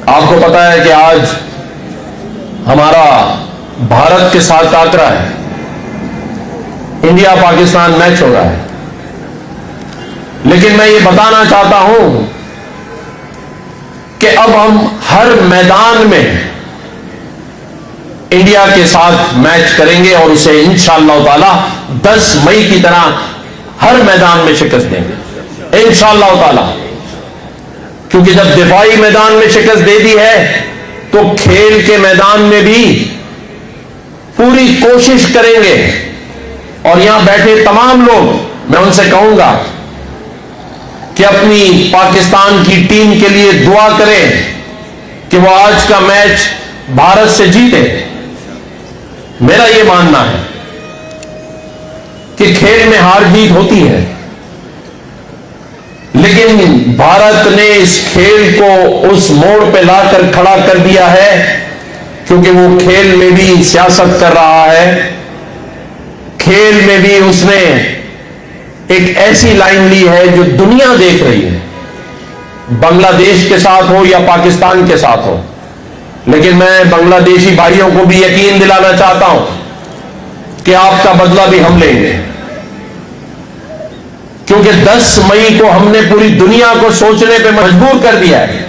आपको पता है कि आज हमारा भारत के साथ टाकरा है, इंडिया पाकिस्तान मैच हो रहा है। लेकिन मैं ये बताना चाहता हूं कि अब हम हर मैदान में इंडिया के साथ मैच करेंगे और उसे इंशाअल्लाह ताला 10 मई की तरह हर मैदान में शिकस्त देंगे इंशाअल्लाह ताला। क्योंकि जब दिफाई मैदान में शिकस्त दे दी है तो खेल के मैदान में भी पूरी कोशिश करेंगे। और यहां बैठे तमाम लोग मैं उनसे कहूंगा कि अपनी पाकिस्तान की टीम के लिए दुआ करें कि वो आज का मैच भारत से जीते। मेरा यह मानना है कि खेल में हार जीत होती है, लेकिन भारत ने इस खेल को उस मोड़ पे लाकर खड़ा कर दिया है क्योंकि वो खेल में भी सियासत कर रहा है। खेल में भी उसने एक ऐसी लाइन ली है जो दुनिया देख रही है, बांग्लादेश के साथ हो या पाकिस्तान के साथ हो। लेकिन मैं बांग्लादेशी भाइयों को भी यकीन दिलाना चाहता हूं कि आपका बदला भी हम लेंगे, क्योंकि 10 मई को हमने पूरी दुनिया को सोचने पे मजबूर कर दिया है